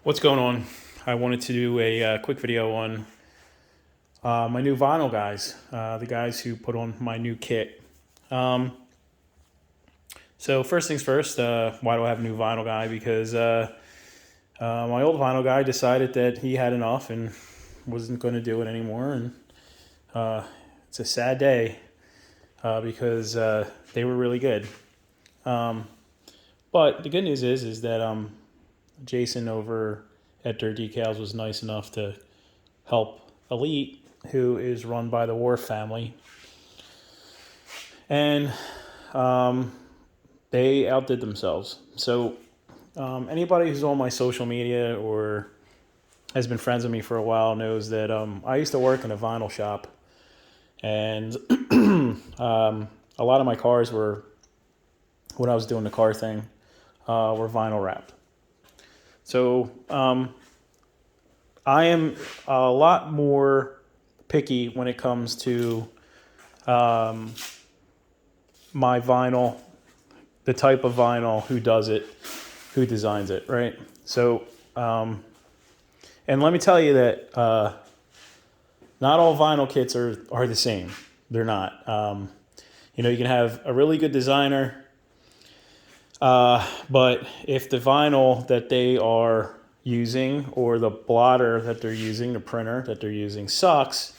What's going on? I wanted to do a quick video on my new vinyl guys, the guys who put on my new kit. Um, so first things first, why do I have a new vinyl guy? Because my old vinyl guy decided that he had enough and wasn't going to do it anymore, and uh, it's a sad day because they were really good. Um, but the good news is that Jason over at Dirt Decals was nice enough to help Elite, who is run by the Wharf family, and um, they outdid themselves. So anybody who's on my social media or has been friends with me for a while knows that I used to work in a vinyl shop, and a lot of my cars were, when I was doing the car thing, were vinyl wrapped. So I am a lot more picky when it comes to my vinyl, the type of vinyl, who does it, who designs it, right? So, and let me tell you that not all vinyl kits are the same. They're not. You can have a really good designer, but if the vinyl that they are using or the blotter that they're using, the printer that they're using sucks,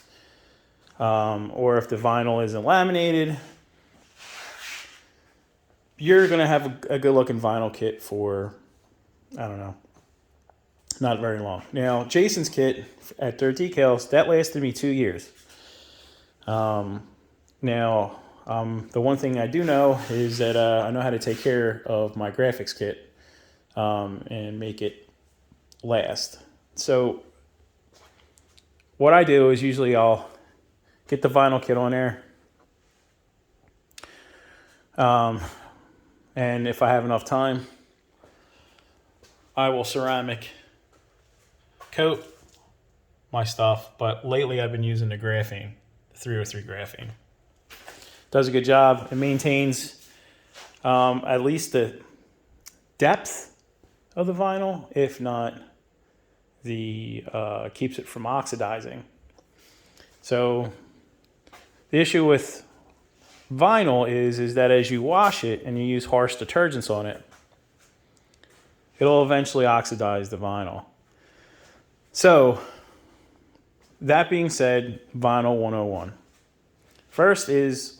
or if the vinyl isn't laminated, you're going to have a good looking vinyl kit for, I don't know, not very long. Now, Jason's kit at Dirt Decals, that lasted me 2 years. Now, the one thing I do know is that I know how to take care of my graphics kit and make it last. So what I do is usually I'll get the vinyl kit on there. And if I have enough time, I will ceramic coat my stuff. But lately I've been using the graphene, the 303 graphene. Does a good job. It maintains at least the depth of the vinyl, if not the keeps it from oxidizing. So the issue with vinyl is that as you wash it and you use harsh detergents on it, it'll eventually oxidize the vinyl. So that being said, vinyl 101. First is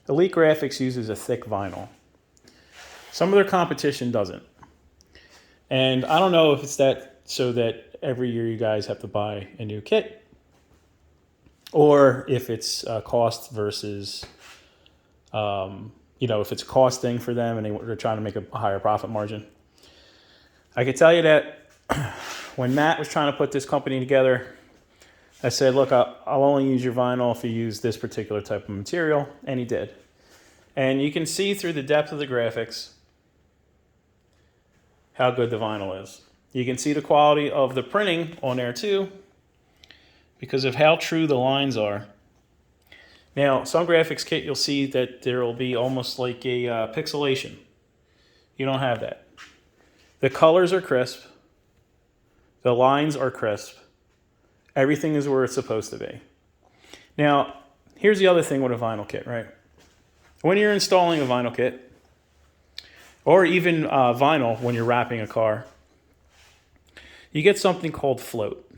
Elite Graphics uses a thick vinyl. Some of their competition doesn't. And I don't know if it's that so that every year you guys have to buy a new kit, or if it's cost versus, if it's a cost thing for them and they're trying to make a higher profit margin. I can tell you that when Matt was trying to put this company together, I said, look, I'll only use your vinyl if you use this particular type of material, and he did. And you can see through the depth of the graphics how good the vinyl is. You can see the quality of the printing on there too, because of how true the lines are. Now, some graphics kit, you'll see that there will be almost like a pixelation. You don't have that. The colors are crisp. The lines are crisp. Everything is where it's supposed to be. Now, here's the other thing with a vinyl kit, right? When you're installing a vinyl kit, or even vinyl when you're wrapping a car, you get something called float.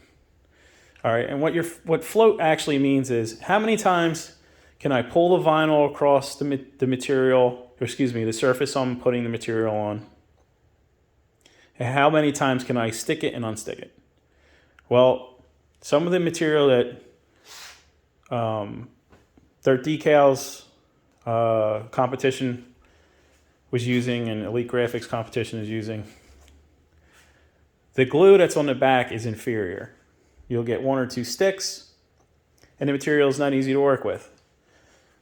All right, and what float actually means is how many times can I pull the vinyl across the material, the surface I'm putting the material on, and how many times can I stick it and unstick it? Well, some of the material that Dirt Decals competition was using and Elite Graphics competition is using, the glue that's on the back is inferior. You'll get one or two sticks, and the material is not easy to work with.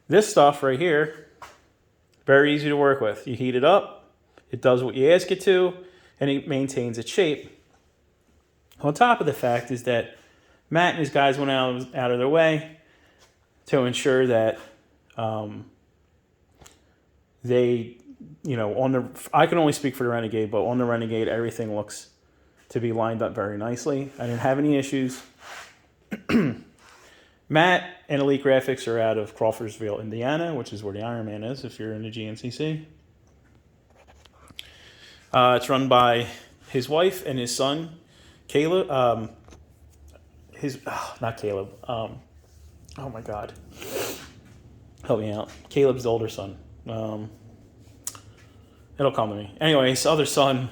This stuff right here, very easy to work with. You heat it up, it does what you ask it to, and it maintains its shape. On top of the fact is that Matt and his guys went out of their way to ensure that they, I can only speak for the Renegade, but on the Renegade, everything looks to be lined up very nicely. I didn't have any issues. Matt and Elite Graphics are out of Crawfordsville, Indiana, which is where the Ironman is if you're in the GNCC. It's run by his wife and his son, Caleb. Not Caleb. Oh my God. Help me out. Caleb's the older son. It'll come to me. Anyway, his other son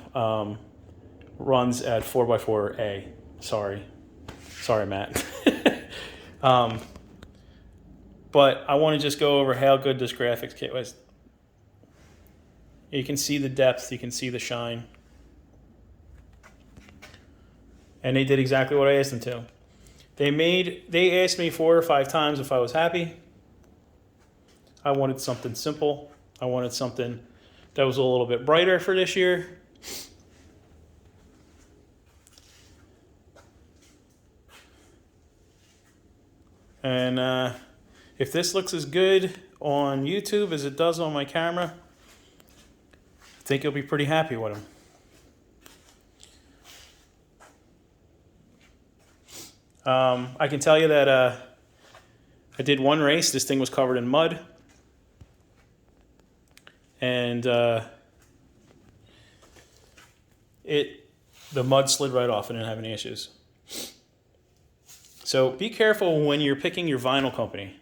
runs at 4x4A. Sorry, Matt. But I want to just go over how good this graphics kit was. You can see the depth. You can see the shine. And they did exactly what I asked them to. They asked me 4 or 5 times if I was happy. I wanted something simple. I wanted something that was a little bit brighter for this year. And if this looks as good on YouTube as it does on my camera, I think you'll be pretty happy with them. I can tell you that I did one race. This thing was covered in mud. And the mud slid right off. I didn't have any issues. So be careful when you're picking your vinyl company.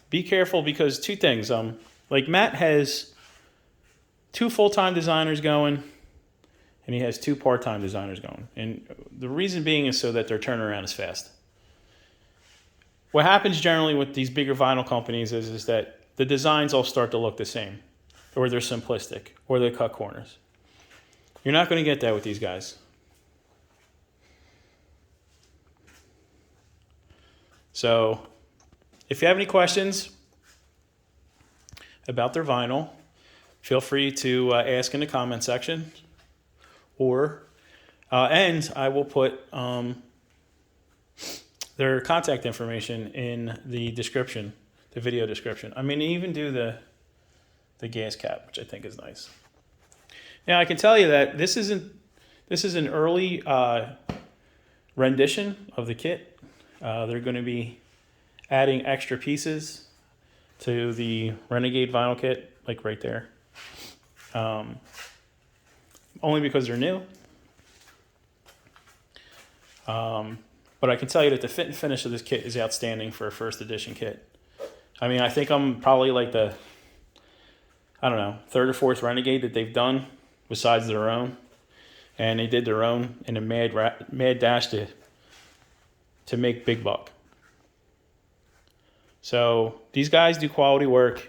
Be careful because 2 things. Like Matt has 2 full-time designers going, and he has 2 part-time designers going. And the reason being is so that their turnaround is fast. What happens generally with these bigger vinyl companies is that the designs all start to look the same, or they're simplistic, or they cut corners. You're not going to get that with these guys. So if you have any questions about their vinyl, feel free to ask in the comment section, and I will put their contact information in the description, the video description. I mean, they even do the gas cap, which I think is nice. Now, I can tell you that this is an early rendition of the kit. They're going to be adding extra pieces to the Renegade vinyl kit, like right there. Only because they're new. But I can tell you that the fit and finish of this kit is outstanding for a first edition kit. I mean, I think I'm probably like the, 3rd or 4th Renegade that they've done besides their own. And they did their own in a mad dash to make big buck. So these guys do quality work.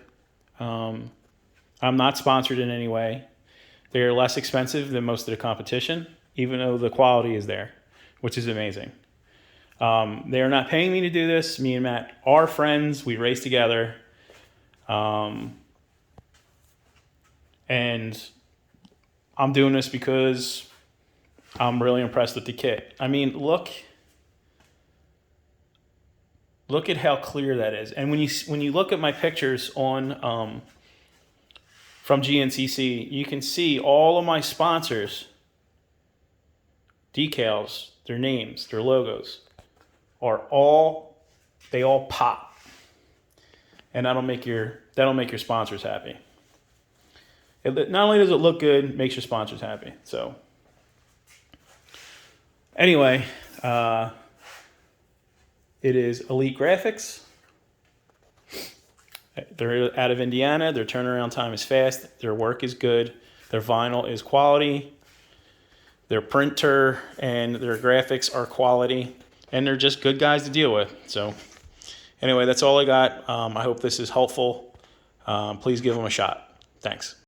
I'm not sponsored in any way. They're less expensive than most of the competition, even though the quality is there, which is amazing. They are not paying me to do this. Me and Matt are friends. We race together. And I'm doing this because I'm really impressed with the kit. I mean, look at how clear that is. And when you look at my pictures on from GNCC, you can see all of my sponsors, decals, their names, their logos, they all pop. And that'll make your sponsors happy. Not only does it look good, it makes your sponsors happy. So anyway, it is Elite Graphics. They're out of Indiana. Their turnaround time is fast. Their work is good. Their vinyl is quality. Their printer and their graphics are quality. And they're just good guys to deal with. So anyway, that's all I got. I hope this is helpful. Please give them a shot. Thanks.